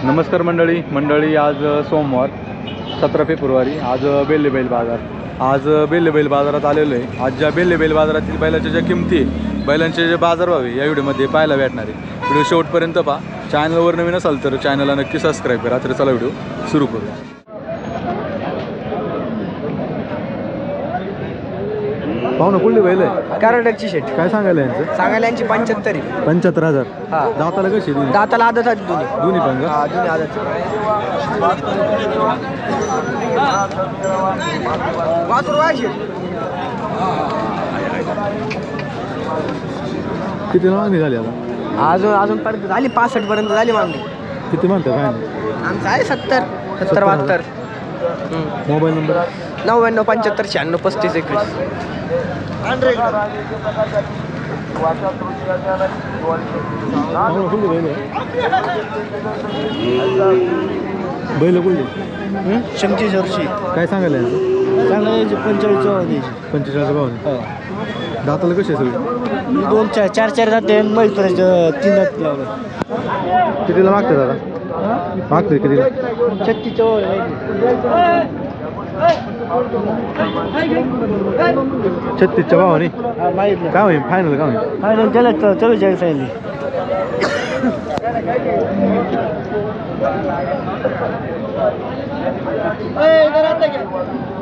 नमस्कार मंडळी आज सोमवार 17 फेब्रुवारी आज बेल्ले बैल बाजार बेल्ले बैल बाजारात आलेलो आहे। आज ज्या बेल्ले बैल बाजारातील बैलाच्या ज्या किमती बैलांचे जे बाजारभाव या व्हिडिओमध्ये पाहायला भेटणार आहे। व्हिडिओ शेवटपर्यंत पहा। चॅनलवर नवीन असाल तर चॅनलला नक्की सबस्क्राईब करा। तर चला व्हिडिओ सुरू करूया। पाहुणं कुठली बैल आहे? कर्नाटकची शेट काय सांगायला यांचं? सांगायला यांची 75 आहे। 75,000। हा दाताला कशी दोन्ही? दाताला आदत आहे दोन्ही पण का? हा दोन्ही आदत वासरू आहे। किती मागणी झाली आता? अजून पर्यंत झाली 65 पर्यंत झाली मागणी। किती म्हणता काय? आमचं आहे 70 72। Mobile number 99 75 96 35 21। बैल कुठली? 35 वर्षी। काय सांगायला यांचं? सांगायला 45 45 भाव। दाताला कशी आहे सगळी? 2 4 जाते मैल तर 3 जात लावलं। कितीला मागते दादा? मागते कितीला? 36 36च्या भावाने काय होईल? फायनल काय होईल? फायनल चलो जाईल सांगितली।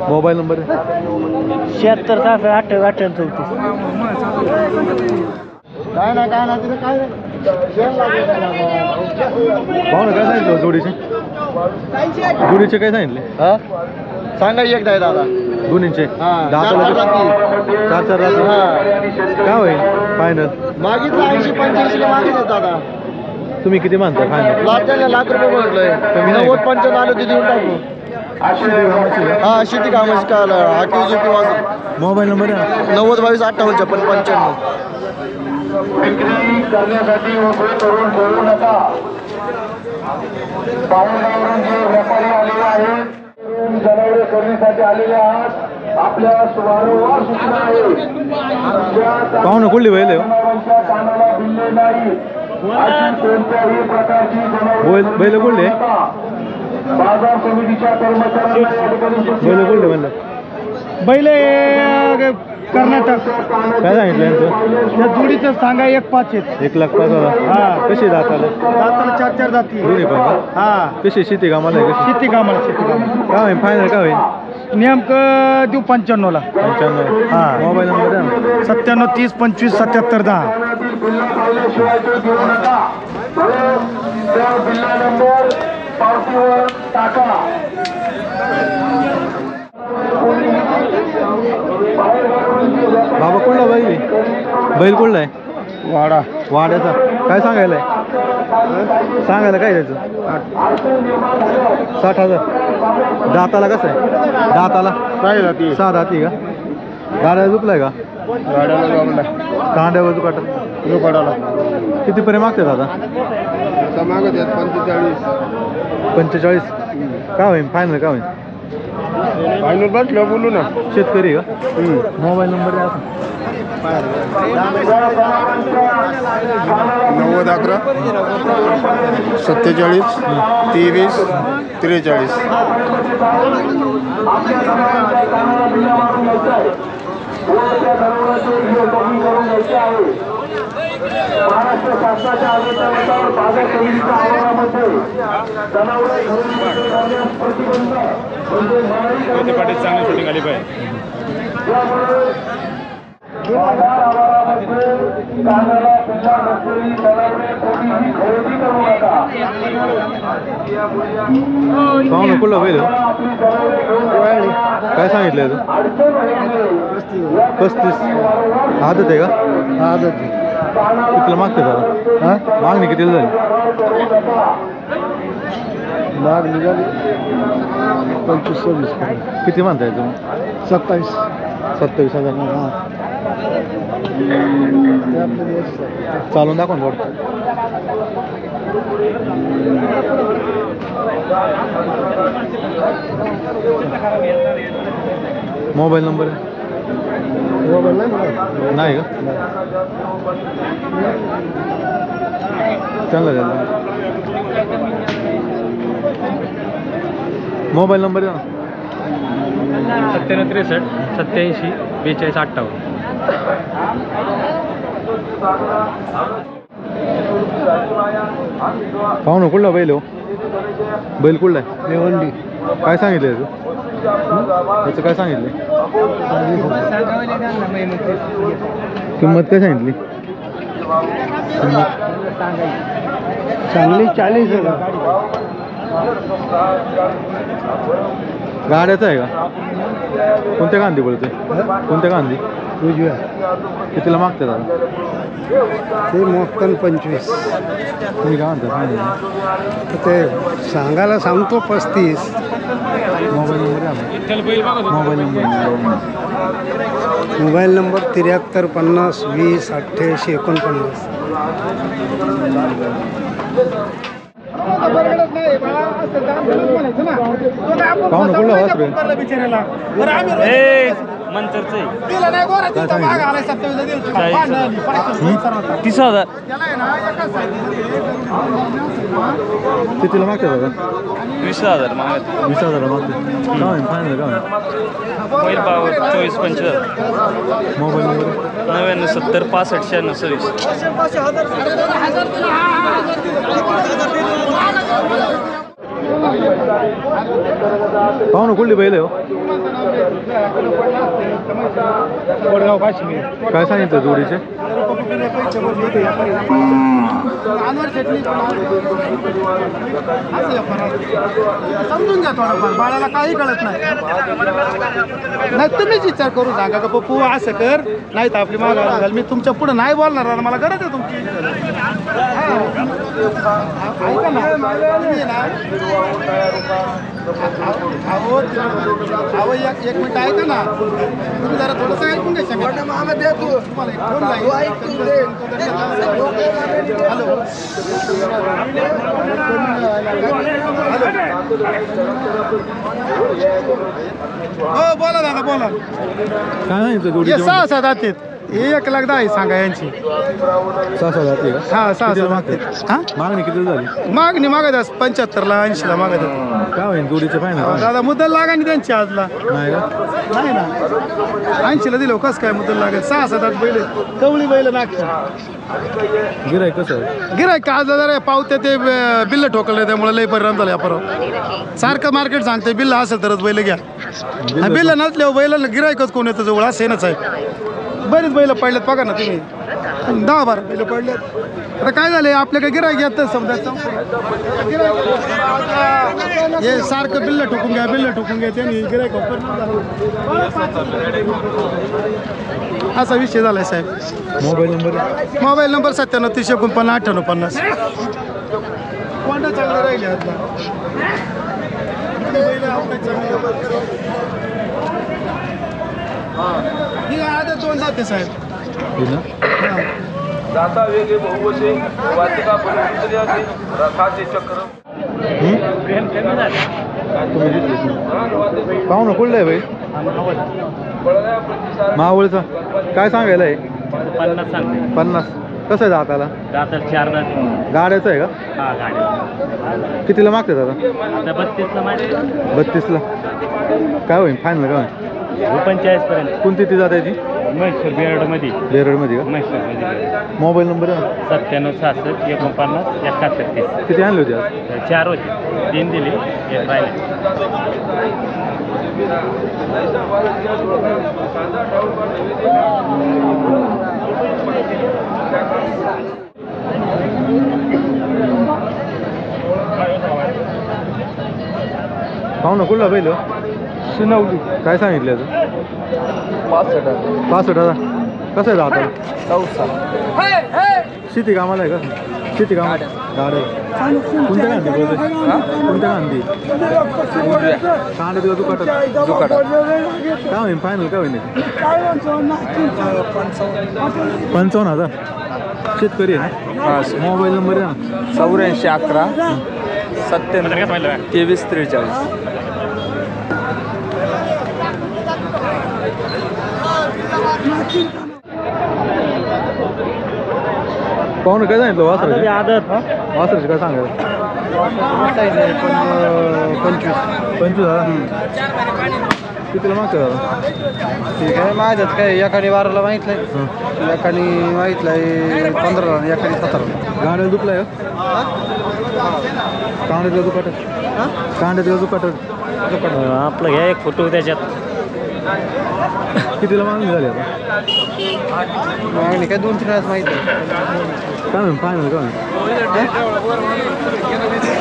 मोबाईल नंबर 76 68 38 काय ना तिथे काय पाहुणं काय सांगितलं जोडीचे काय सांगितले? सांगा एकदा आहे दादा दोन्हींचे दाताला 4 रात्री काय होईल फायनल? मागितलं 80 85 मागितलं दादा। तुम्ही किती मानता फायनल? लाख रुपये म्हटलंय। कमी नाही 90 95 आलो ते देऊन टाकू। हा शेती कामाची काल आठवी झोपी वाजून। मोबाईल नंबर 90 22 58 55 करण्यासाठी उभे करून बोलू नका। पाहुण्यावरून जे व्यापारी आलेले आहेत जनावरे खरेदीसाठी आलेले आहात। आपल्या वारंवार सूचना आहे पाहुणं कुठली बैल आहे? कानाला भिल्ले नाही अशी कोणत्याही प्रकारची जनावरे बैल कुठले? बाजार समितीच्या कर्मचाऱ्यांना या ठिकाणी बैल कुठले म्हणलं? बैल कर्नाटक। काय सांगितलं यांचं? या जोडीचं सांगा 1.5 1,05,000। हा कशी दाताला? दाताला 4 जाती दोन्ही पण का? हा कशी शेती कामाला आहे कशी? शेती कामाला काय होईल फायनल? काय होईल? नेमकं देऊ 95 ला। 95। हा मोबाईल नंबर द्या ना। 97 30 25 77 10। पावल्याशिवाय तो घेऊ नका। त्या बिल्ला नंबर पावतीवर टाका। बाबा कुठला बैल आहे? बैल कुठला आहे? वाड्याचा। काय सांगायला काय त्याचं? 60,000। दाताला कसं आहे? दाताला 6 दाती का? गाड्या झुकलाय का? कांड्यावर झुकाटाला कितीपर्यंत मागते दादा? 45। काय होईल फायनल? काय होईल? फायनल बसलो बोलू ना। शेतकरी का? मोबाईल नंबर द्या। 90 11 47 23 43। महाराष्ट्र शासनाच्या आदेशानुसार बाजार समितीच्या आवारामध्ये जनावरे खरेदी करण्यास प्रतिबंध म्हणजे मनाई चांगली शूटिंग आली पाहिजे। बाजार आवारामध्ये कानाला पिल्ला नसलेली जनावरे कोणीही खरेदी करू नका। पाहुणं कुठला बैल? आपली जनावरे घेऊन काय सांगितलं? अडचण होईल। 35 आदत आहे का? आदत कितीला मागते दादा? मागणी कितीला झाली? मागणी झाली 25-26। किती म्हणताय तुम्ही? 27,000। चालून दाखवा ना थोडं। मोबाईल नंबर नाही का? चला मोबाईल नंबर द्या ना. 97 63 87 42 58. पाहू ना कुठला बैल हो? बैल कुठला आहे? रेवंडी काय सांगितलं त्याचं काय सांगितलं? किंमत काय सांगितली? चांगली 40,000. गाड्याचं आहे का? कोणत्या गांधी बोलतोय? कोणत्या गांधी? उजव्या कितीला मागते दादा? ते मोक्कन 25. तुम्ही काय म्हणता सांगितलं? ते सांगायला सांगतो 35. मोबाईल नंबर द्या ना. Mobile number mobile number 73 50 20 88 49. पाहू ना कुठला वासरू आहे? काय सांगितलं? 30,000. कितीला मागते दादा? 20,000 मागत. 20,000 मागते. काय होईल फायनल काय होईल? बैल पावर 24 25. Mobile number 99 70 65 96 26. पाहू ना कुठली बैल आहे हो? काय सांगितलं जोडीचे? समजून घ्या थोडंफार, बाळाला काही कळत नाही. तुम्हीच विचार करू सांगा का पप्पू असं कर, नाही तर आपली मागा मी तुमच्या पुढे नाही बोलणार, मला गरज आहे तुमची. ऐका ना, तुम्ही ना अहो एक मिनिट ऐका ना, तुम्ही जरा थोडंसं ऐकून घ्या. हो बोला दादा बोला. काय सांगितलं हे जोडीचे? 6 जाते. 1,10,000 सांगा यांची. 6 जाते का? हा 6 मागते. हा मागणी किती झाली? मागणी मागत 75ला 80ला मागत. काय होईल जोडीचे फायनल? दादा मुद्दल लागा नाही त्यांची आजला. नाही का? नाही ना 80ला दिलं कसं काय मुद्दल लागेल. 6 बैल कवळी बैल नागपूर. गिराईक कसं आहे? गिरायक का आज जरा पावते ते बिल्ल ठोकले त्यामुळे लई परिणाम झाला यापर. सारखं मार्केट सांगते बिल्ल असेल तरच बैल घ्या. बिल्ल नसल्यावर बैल गिरायकच कोण येतं जवळ असं येणंच आहे. बरेच बैल पडलेत बघा ना तुम्ही. 10-12 बैल पडलेत. आता काय झाले आपल्याकडे गिरायक येतं समजा हे सारखं बिल्ल ठोकून घ्या त्यांनी गिरायक असा विषय झालाय साहेब. Mobile number mobile number 97 30 49 58 50. कोणता चांगला राहिले आता ही आता 2 जाते साहेब. दाता वेगे बहुवशे वाचिका परिवर्तनाचे रथाचे चक्र. पाहू ना कुठलं आहे बाई? मावळचा. काय सांगायला आहे? 50 सांगते. 50. कसं आहे दाताला? दाताला 4 दात. गाड्याचं आहे का? हा गाडी. कितीला मागते दादा? आता 32ला मागे. 32ला. काय होईल फायनल काय होईल? 45 पर्यंत. कोणती ती जातायची? म्हैसूर बेरडमध्ये. बेरडमध्ये का? म्हैसूरमध्ये. मोबाईल नंबर आहे ना? 97 66 49 71 30. किती आणली होती आज? 4 होते. 3 दिली, 1 राहिले. पाहू ना कुठला बैल? सुनावली. काय सांगितलं याचं? 65,000. कसं आहे दाताला? शेती कामाला आहे का? शेती कामाला गाड्या. कोणत्या गांधी बोलते? कोणत्या गांधी? कांड्यात का दुकाटात? काय होईल फायनल काय होईल? 55,000. शेतकरी आहे ना? मोबाईल नंबर आहे ना? 84 11 97 23 43. पाहू ना काय सांगितलं वासराचे? आदत वासराचे काय सांगायला? 25,000 कितीला मागतं दादा? ठीक आहे माझ्यात काय एकाने 12ला मागितलंय एकाने मागितलंय 15ला एकाने 17ला. गाड्याला दुखला आहे कांड्यातलं दुपाटात कांड्यातलं दुपाटात आपलं घ्या एक फोटो त्याच्यात. कितीला मागणी झाली आता? मागणी काय 2-3 वेळाच माहिती आहे. काय म्हणून फायनल काय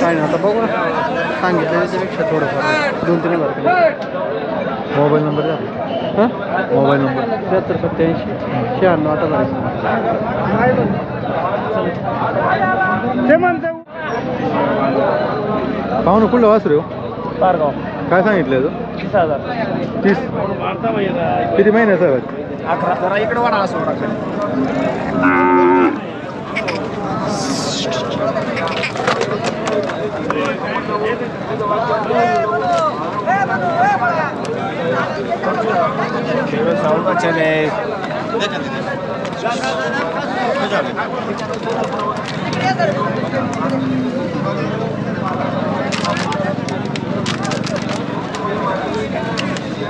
काय नाही आता बघू ना सांगितलं त्याच्यापेक्षा थोडंफार 2-3 हजार. मोबाईल नंबर द्या हां मोबाईल नंबर 7387 96 पाहू ना कुठलं वासरू हो? पारगाव काय सांगितलं याचं? 30,000. 30. किती महिन्याचं आहे? 11. जरा इकडे वाढा असं.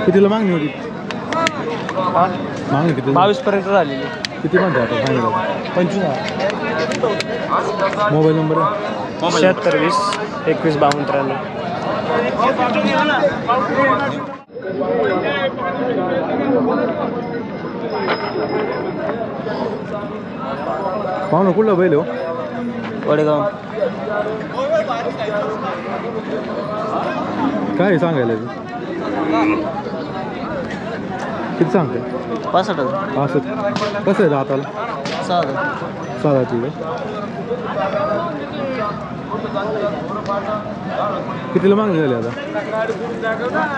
कितीला मागणी होती? मागणी किती? 22 पर्यंत झालेली. किती म्हणते आता फायनल? 25,000. मोबाईल नंबर आहे? 76 20 21 52 93. पाहू ना कुठलं बैल हो? वडगाव. काय सांगायला याचं? किती सांगते? 65,000. असं कसं आहे दाताला? 6,000. साधा ठीक आहे. कितीला मागणी झाली आता?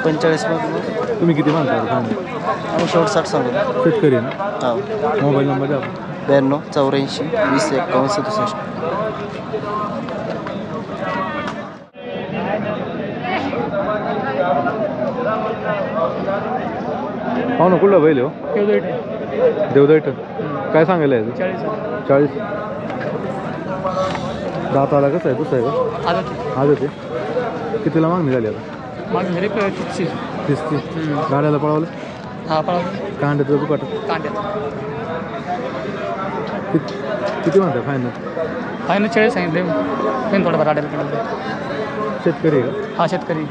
45 तुम्ही किती मागता आता फायनल? आणि शेवट 60 सांगतो. शेतकरी आहे ना? हो. मोबाईल नंबर द्या आपण. 92 84 20 51 67. पाहू ना कुठलं बैल हो? देवदैठ. काय सांगायला याचं? 40. दाताला कसं आहे? दुसरं आहे का? आजच आहे. कितीला मागणी झाली आता? 30. गाड्याला पळवलं? कांड्याचं दुपाट किती म्हणतात फायनल? 40 सांगितले. पण थोडंफार आडेल. शेतकरी आहे का? हा शेतकरी.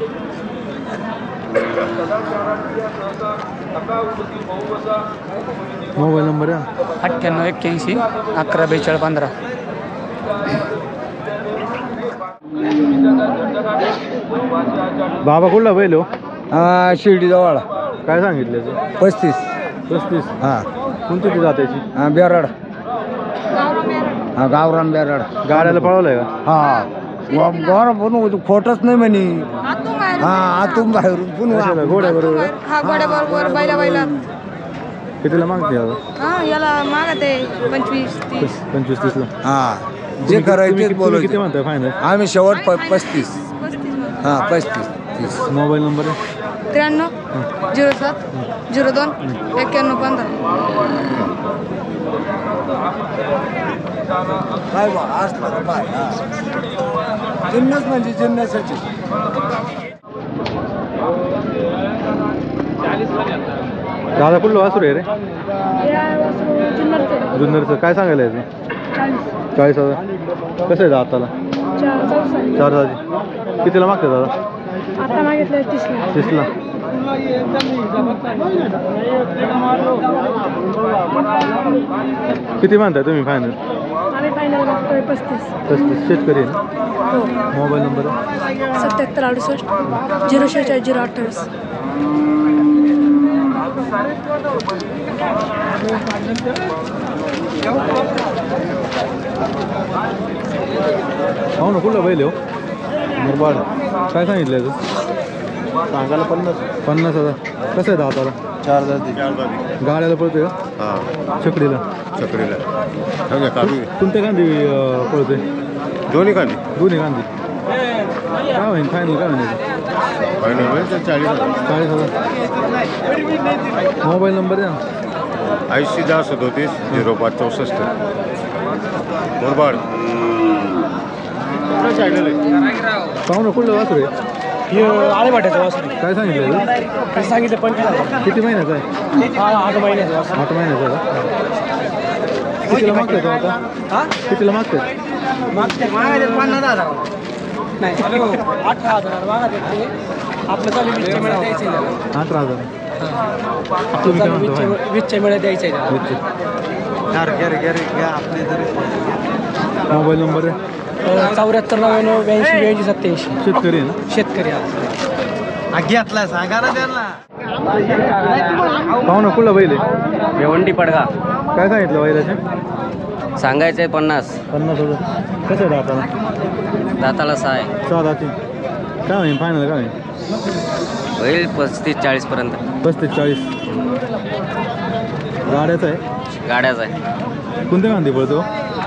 मोबाईल नंबर आहे? 98 81 11 42 15. बाबा कुठला बैल हो? शिर्डी जवळ काय सांगितलं याचं? 35. 35. हां कोणती ती जात्याची? बेराड गावरान बेराड. गाड्याला पळवलंय का? हा बरं पण खोटच नाही म्हणे. हा आतून बाहेरून कशाला? घोड्या बरोबर? हा गोड्याबरोबर बैला कितीला मागते आता? हा याला मागत आहे 25-30. 25-30ला. हा जे करायचे किती बोलायचे. म्हणताय फायनल? आम्ही शेवट 35. 35 हा 35-30. मोबाईल नंबर आहे? 93 07 02 91 15. काय बा असलं बाय जिन्नस म्हणजे जिन्नसाची. दादा कुठलं वासरू आहे रे? जुन्नरचं. काय सांगायला याचं? 40,000. कसं आहे दाताला? 4 दाजी. कितीला मागते दादा? आता मागितलं 30ला. किती म्हणताय तुम्ही फायनल? आम्ही फायनल बघतोय 35. 35. शेतकरी आहे ना? मोबाईल नंबर आहे? 77 68 046 028. हो ना कुठलं बैल हो? मुरबाड. काय सांगितलं याचं? सांगायला 50,000. कसं आहे दाताला? 4 जाती. गाड्याला पळतोय का? हां छकडीला. चकडीला कोणत्या गांधी पळतोय? दोन्ही कांदी दोन्ही गांधी. काय होईल फायनल? काय होईल? 40,000. 40,000. मोबाईल नंबर द्या ना. 80 10 37 05 64 मुरबाड. पाहू ना कुठलं वासरू आहे आळे वाटायचं वासरू काय सांगितलं ते सांगितलं 25,000 किती महिन्याचं आहे 8 महिन्याचं वासरू 8 महिन्याचं का कितीला मागतोय तो आता कितीला मागतोय मागते 50,000 नाही 18,000 मागत ते आपलं चालू 20 मिळत द्यायचं आहे 18,000 आपलं चालू 20 मिळत द्यायचं आहे मोबाईल नंबर आहे 74 99 82 87 शेतकरी आहे ना शेतकरी घेतला सांगा ना त्यांना पाहू ना कुठला बैल आहे भिवंडी पडगा काय सांगितलं बैलाचे सांगायचंय 50 50,000 कसं आहे दाताला दाताला 6 आहे 6 दाती काय होईल फायनल काय होईल होईल 35-40 पर्यंत 35-40 गाड्याचं आहे गाड्याचा आहे कोणत्या गांधी पळतो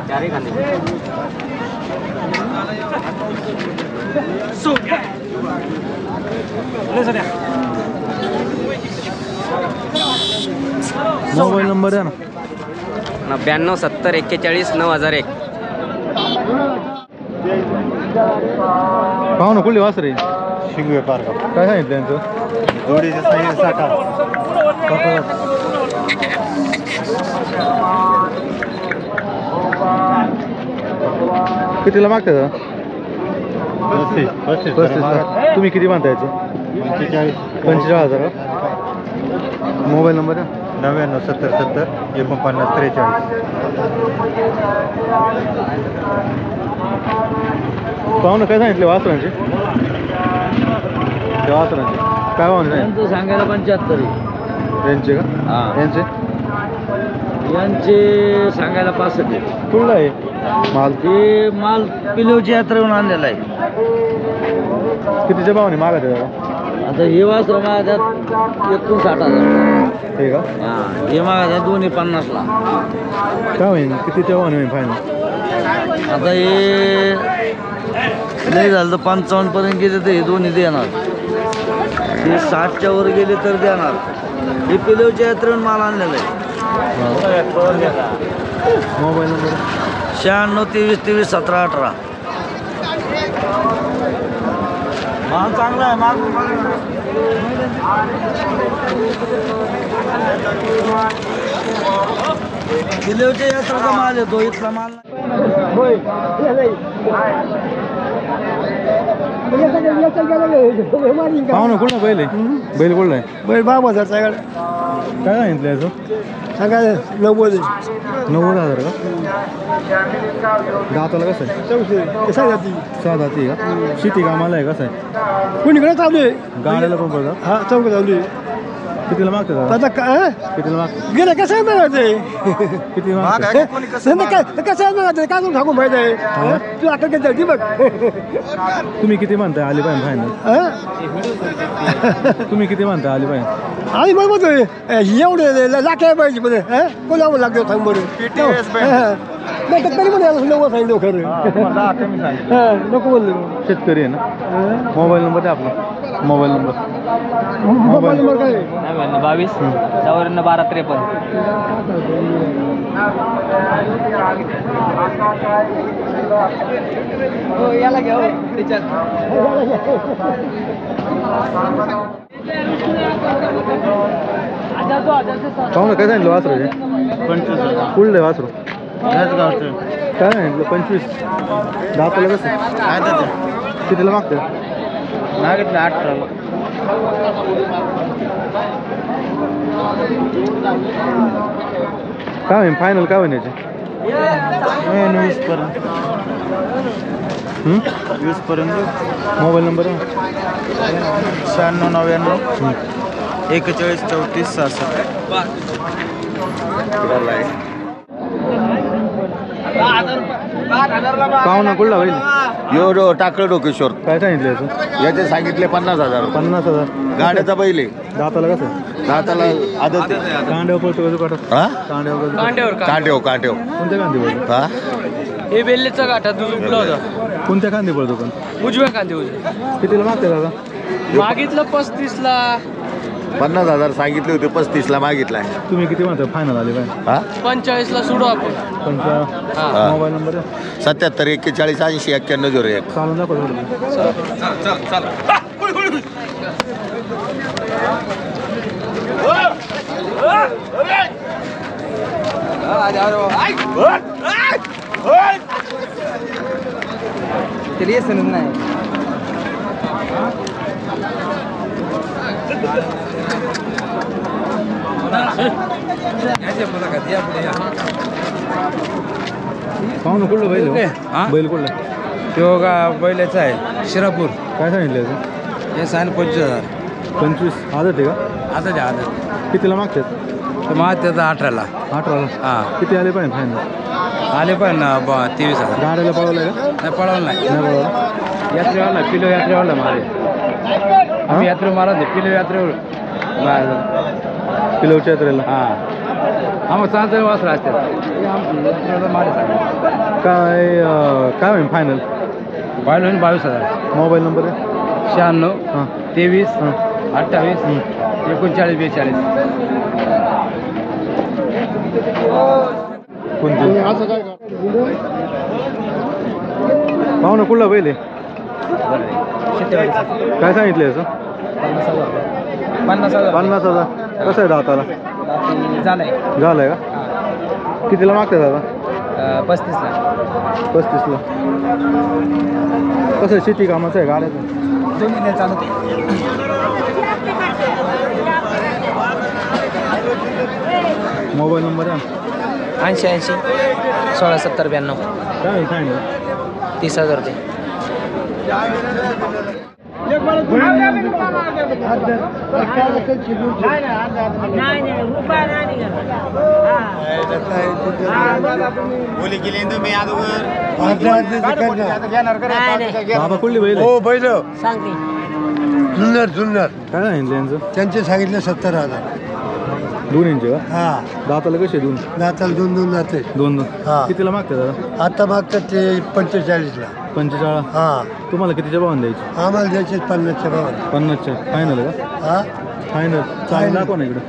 चारही खांदे मोबाईल नंबर आहे ना 92 70 41 9001 पाहू ना कुठली वासरे शिंगवे पार्क काय सांगितलं त्यांचं जोडीचे सांगितलं 60. कितीला मागतात 35 तुम्ही किती मानता याचं 45,000 का मोबाईल नंबर आहे 99 70 70 49 43. पाहू ना काय सांगितले वासरांचे त्या वासरांचे काय भाव सांगितलं सांगायला 75 यांचे का यांचे यांचे सांगायला 65 कुठला आहे माल ते माल पिलोची यात्रेहून आणलेला आहे कितीच्या भावाने मागा त्याला आता हे वासर मागतात 59,000 हे का हे मागतात दोन्ही 50ला काय होईल कितीच्या भावाने होईल फायनल आता हे नाही झालं तर 55 पर्यंत गेले तर हे दोन्ही देणार हे 60च्या वर गेले तर देणार हे पिलोच्या यात्रेहून माल आणलेला आहे मोबाईल नंबर 96 23 23 17 18 माल चांगला आहे माल पिलोच्या यात्रेचा माल येतो इथला माल पाहू ना कुठला बैल आहे बैल कुठला आहे बैल 12,000चा आहे काय सांगितलं याचं सांगा 90 90,000 का दाताला कसं आहे 6 दाती आहे का शेती कामाला आहे कसं आहे कुणीकडे चालू आहे गाड्याला पण पडतात हा चौक चालू आहे कितीला मागतात दादा आता काय कितीला मागतात गेलं कसं आहे किती मागतात कसं आहे काय सांगू माहिती आहे तू आता किती बघ तुम्ही किती म्हणताय आली पाहिजे फायनल तुम्ही किती म्हणताय आली पाहिजे आणि मग म्हणतोय एवढे लाख पाहिजे पण कोणावर लागतो सांग बरं नाही तर तरी म्हणे 90 सांगितलं खरं नको बोललो शेतकरी आहे ना मोबाईल नंबर आहे आपला मोबाईल नंबर मोबाईल नंबर काय 22 54 12 53 याला घ्या पाहू ना काय सांगितलं वासराचे 25 कुठलं आहे वासरू याच गावचं काय सांगितलं 25 दाताला कसं काय देते कितीला मागतं मागितलं 18. काय होईल फायनल काय होईल याचे 20 पर्यंत 20 पर्यंत मोबाईल नंबर 96 99 41 34 66. पाहू ना कुठला होईल यो टाकलं डोकेश्वर काय सांगितलं याचं याचे सांगितले 50,000. 50,000 गाड्याचा बैल आहे दाताला कसं दाताला आदत आहे. कांड्यावर पळतो कसं काढत हा कांड्यावर कांटेव कांटेव कोणत्या कांदी पळतो हा हे बेल्लेचा गाठा दुबला होता कोणत्या कांदी पळतो पण उजव्या कांदे उजव्या कितीला मागते दादा मागितलं 35ला 50,000 सांगितले होते, 35ला मागितलाय. तुम्ही किती म्हणता फायनल आले काय? हा 45ला सोडू आपण. तुमचा मोबाईल नंबर आहे? 77 41 80 9101. चालून दाखव थोडं. तरी समजत नाही. पाहू कुठलं बैल हो? बैल कुठलं? तो का बैलाचा आहे शिरापूर. काय सांगितलं याचं? हे सांग 25,000. 25 आदत आहे का? आता द्या आता कितीला मागतात? तर मग त्याचा 18ला. 18ला. हां किती आले पाहिजे फायनल? आले पण 23,000. गाड्याला पळवलं का? नाही पळवलं नाही. नाही पळवलं. यात्रेवाला पिलो यात्रेवाला मारे. आम्ही यात्रे मारा ते पिलो यात्रेवर किलोच्या यात्रेला. हां आम्हाला चांगलं वासरा असतात. यात्रेला मारे काय होईल फायनल? पाहिलं होईल 22,000. मोबाईल नंबर आहे? 96 हां 23 हां 28 39 42. कोणते? पाहू ना कुठला बैल आहे? काय सांगितलं याचं? 50,000. 50,000. कसं आहे दाताला? झालंय झालंय का? कितीला मागतात दादा? 35ला. 35ला. कसं आहे, शेती कामाचं आहे गाड्याचं? दोन्ही चालू. मोबाईल नंबर आहे? 80 16 70 92. काय होईल फायनल? 30,000 रुपये. बाबा कुठली बैल आहे? हो बैल सांगते जुन्नर जुन्नर काय सांगितलं यांचं? त्यांचे सांगितले 70,000. 2 इंच का? हा दाताला कसे 2? दाताला 2 जाते. 2 हा. कितीला मागतात दादा? आता मागतात ते 45ला. 45. हा तुम्हाला कितीच्या भावाने द्यायची? आम्हाला द्यायचे 50च्या भावाने. 50च्या फायनल का? हा फायनल. चालेल दाखवा ना इकडं.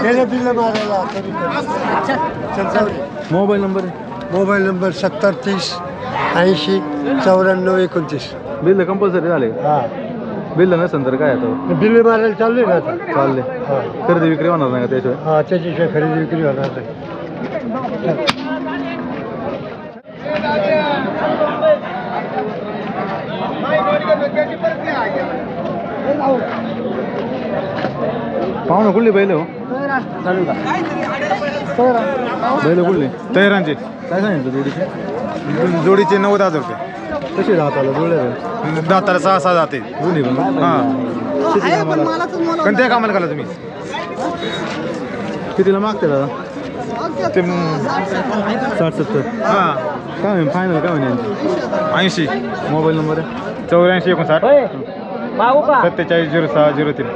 गेलं बिल्लं मारायला तरी पण. मोबाईल नंबर आहे? Mobile number 70 30 80 94 29. बिल कंपल्सरी झाले का? हा बिल नसेल तर काय आता बिल्ले मारायला चालले ना आता. चालले. हा खरेदी विक्री होणार नाही का त्याशिवाय? हा त्याच्याशिवाय खरेदी विक्री होणार नाही. पाहू ना कुठली बैल हो? बैल कुठली? तैरांचे काय सांगितलं जोडीचे 90,000 रुपये. कशी दाताला जुळले दाताला 6 जाते. दोन्ही पण? हां शेती कामाला कोणत्या कामाला केला तुम्ही? कितीला मागते दादा? ते 60-70. हां काय होईल फायनल? काय होईल यांची? 80 मोबाईल नंबर आहे? 84 59 47 06 03.